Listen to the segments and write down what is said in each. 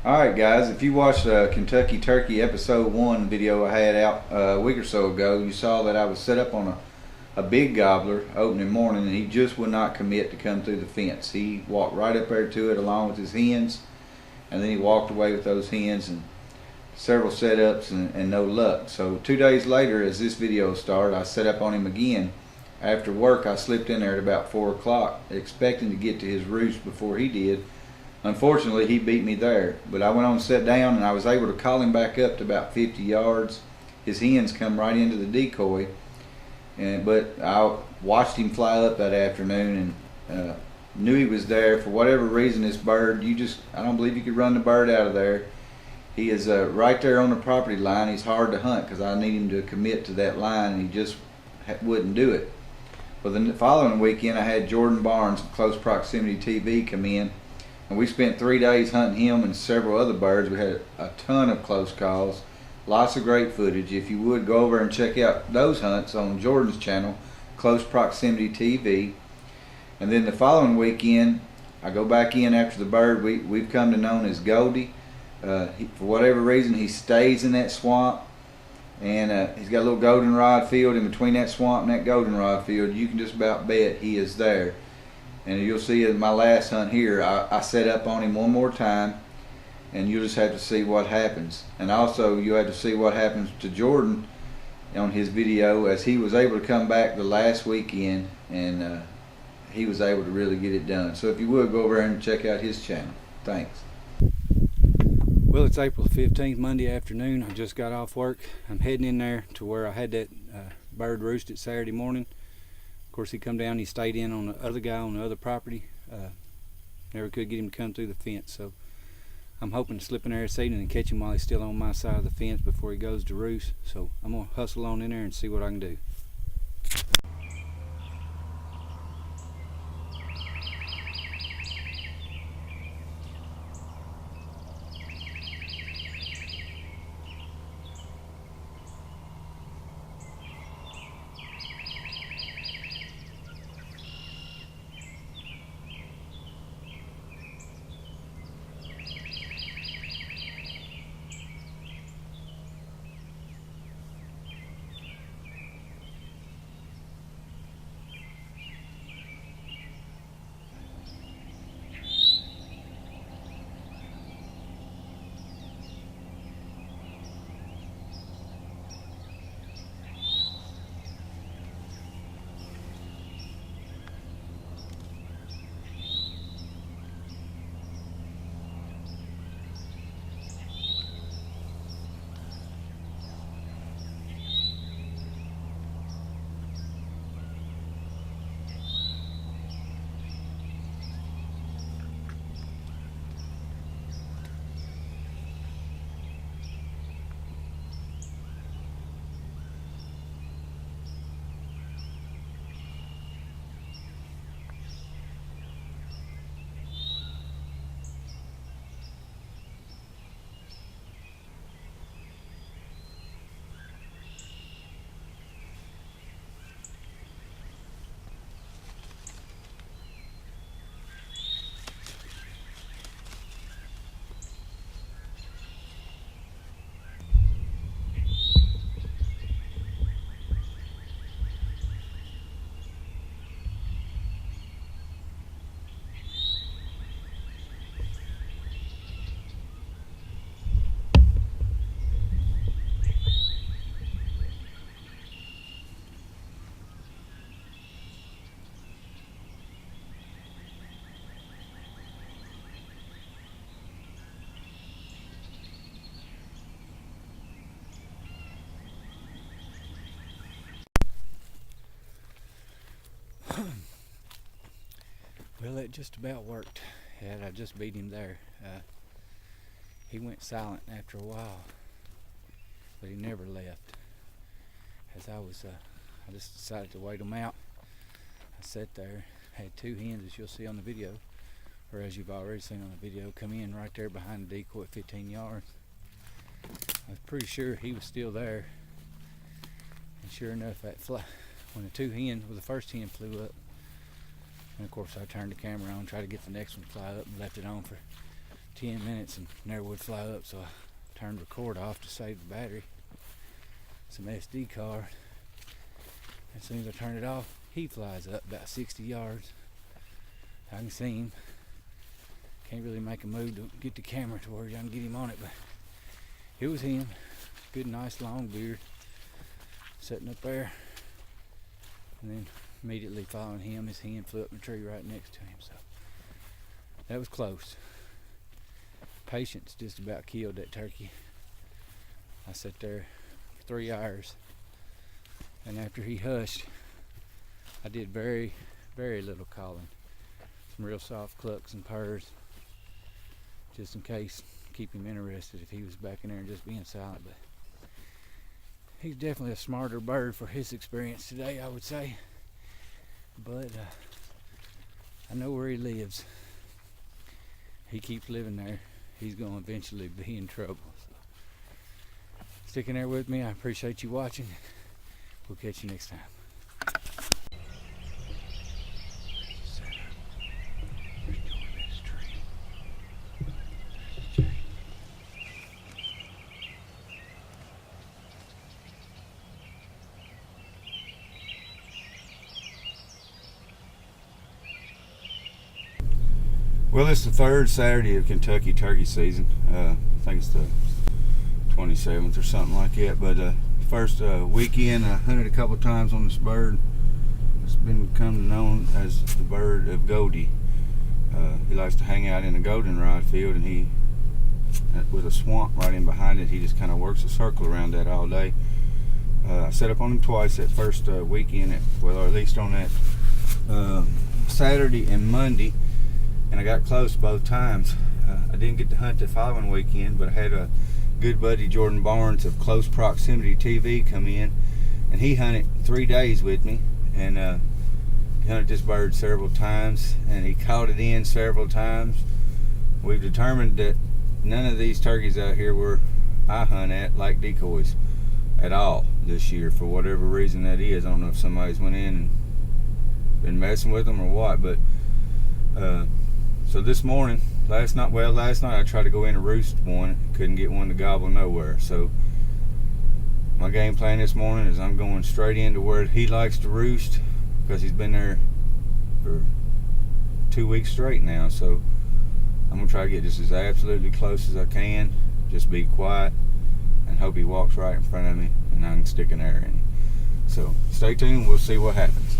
Alright guys, if you watched Kentucky Turkey episode 1 video I had out a week or so ago, you saw that I was set up on a big gobbler opening morning, and he just would not commit to come through the fence. He walked right up there to it along with his hens, and then he walked away with those hens and several setups and no luck. So 2 days later, as this video started, I set up on him again. After work, I slipped in there at about 4 o'clock expecting to get to his roost before he did. Unfortunately, he beat me there, but I went on and sat down, and I was able to call him back up to about 50 yards. His hens come right into the decoy, but I watched him fly up that afternoon and knew he was there. For whatever reason, this bird, I don't believe you could run the bird out of there. He is right there on the property line. He's hard to hunt because I need him to commit to that line, and he just wouldn't do it. Well, the following weekend, I had Jordan Barnes of Close Proximity TV come in, and we spent 3 days hunting him and several other birds. We had a ton of close calls, lots of great footage. If you would, go over and check out those hunts on Jordan's channel, Close Proximity TV. And then the following weekend, I go back in after the bird we've come to know as Goldie. For whatever reason, he stays in that swamp, and he's got a little goldenrod field in between that swamp and that goldenrod field. You can just about bet he is there. And you'll see in my last hunt here, I set up on him one more time, and you'll just have to see what happens. And also, you have to see what happens to Jordan on his video, as he was able to come back the last weekend, and he was able to really get it done. So if you would, go over and check out his channel. Thanks. Well, it's April 15th, Monday afternoon. I just got off work. I'm heading in there to where I had that bird roosted Saturday morning. Of course, he come down, he stayed in on the other guy on the other property. Never could get him to come through the fence, so I'm hoping to slip in there this evening and catch him while he's still on my side of the fence before he goes to roost. So I'm gonna hustle on in there and see what I can do. Well, it just about worked. I just beat him there. He went silent after a while, but he never left. As I just decided to wait him out. I sat there, had two hens, as you'll see on the video, or as you've already seen on the video, come in right there behind the decoy at 15 yards. I was pretty sure he was still there, and sure enough, when the first hen flew up, and of course I turned the camera on, tried to get the next one to fly up, and left it on for 10 minutes and never would fly up, so I turned record off to save the battery. Some SD card. As soon as I turn it off, he flies up about 60 yards. I can see him. Can't really make a move to get the camera to where I can get him on it, but it was him. Good, nice, long beard. Sitting up there. And then immediately following him, his hen flew up in the tree right next to him. So that was close. Patience just about killed that turkey. I sat there for 3 hours. And after he hushed, I did very, very little calling. Some real soft clucks and purrs, just in case, keep him interested if he was back in there and just being silent. But he's definitely a smarter bird for his experience today, I would say. But I know where he lives. He keeps living there. He's going to eventually be in trouble. So, sticking there with me, I appreciate you watching. We'll catch you next time. Well, it's the third Saturday of Kentucky turkey season. I think it's the 27th or something like that. But first weekend, I hunted a couple times on this bird. It's become known as the bird of Goldie. He likes to hang out in a goldenrod field, and he, with a swamp right in behind it, he just kind of works a circle around that all day. I set up on him twice that first weekend, or at least on that Saturday and Monday, and I got close both times. I didn't get to hunt the following weekend, but I had a good buddy, Jordan Barnes of Close Proximity TV, come in, and he hunted 3 days with me, and he hunted this bird several times, and he caught it in several times. We've determined that none of these turkeys out here where I hunt at like decoys at all this year, for whatever reason that is. I don't know if somebody's went in and been messing with them or what, but so this morning, last night I tried to go in and roost one, couldn't get one to gobble nowhere. So my game plan this morning is I'm going straight into where he likes to roost, because he's been there for 2 weeks straight now. So I'm gonna try to get just as absolutely close as I can, just be quiet, and hope he walks right in front of me and I can stick an arrow in him. So stay tuned, we'll see what happens.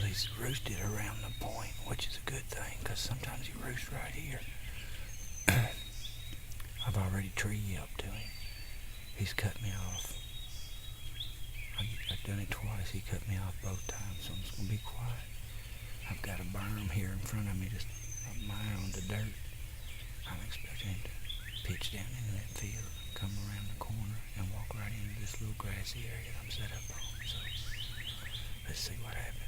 He's roosted around the point, which is a good thing, because sometimes he roosts right here. I've already tree yelped to him. He's cut me off. I've done it twice. He cut me off both times, so I'm just going to be quiet. I've got a berm here in front of me, just a mile of dirt. I'm expecting him to pitch down into that field, come around the corner, and walk right into this little grassy area that I'm set up on. So let's see what happens.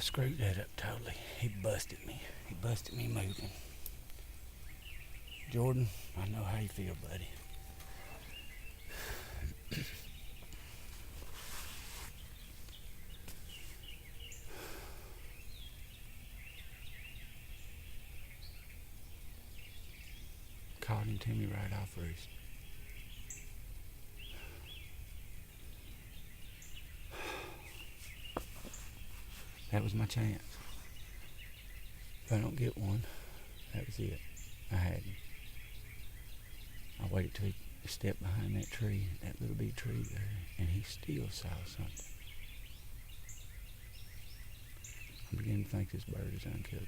screwed that up totally. He busted me. He busted me moving. Jordan, I know how you feel, buddy. Caught him to me right off roost. That was my chance. If I don't get one, that was it. I had him. I waited till he stepped behind that tree, that little bitty tree there, and he still saw something. I'm beginning to think this bird is unkillable.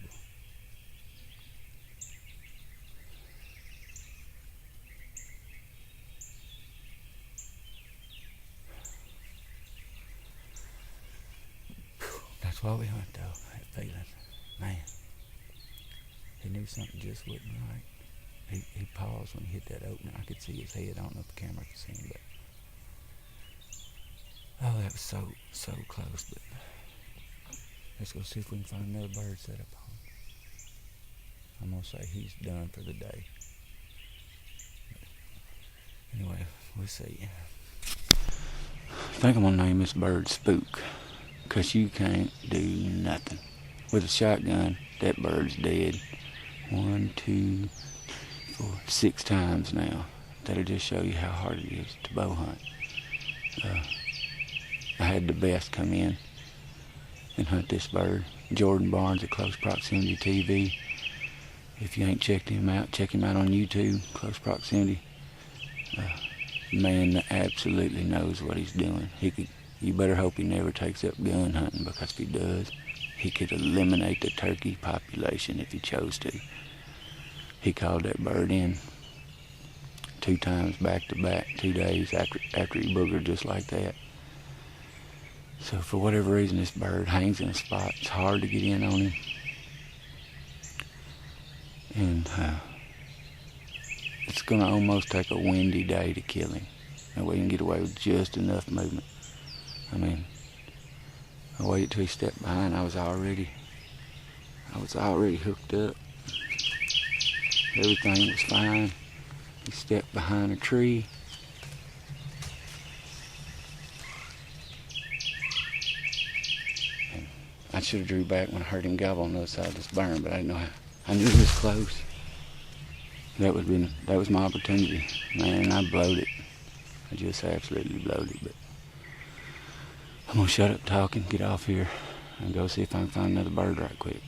That's why we hunt, though. That feeling, man. He knew something just wasn't right. He paused when he hit that opening. I could see his head. I don't know if the camera could see him, but oh, that was so close. But let's go see if we can find another bird set up on. I'm gonna say he's done for the day. But anyway, we'll see. I think I'm gonna name this bird Spook, 'cause you can't do nothing with a shotgun. That bird's dead. 1, 2, 4, 6 times now. That'll just show you how hard it is to bow hunt. I had the best come in and hunt this bird. Jordan Barnes at Close Proximity TV. If you ain't checked him out, check him out on YouTube, Close Proximity. Man absolutely knows what he's doing. You better hope he never takes up gun hunting, because if he does, he could eliminate the turkey population if he chose to. He called that bird in 2 times back to back, 2 days after he boogered just like that. So for whatever reason, this bird hangs in a spot. It's hard to get in on him. And it's gonna almost take a windy day to kill him. That way you can get away with just enough movement. I mean, I waited till he stepped behind. I was already hooked up. Everything was fine. He stepped behind a tree. And I should have drew back when I heard him gobble on the other side of this burn, but I didn't know how. I knew he was close. That was my opportunity, man, and I blowed it. I just absolutely blowed it. But I'm gonna shut up talking, get off here, and go see if I can find another bird right quick.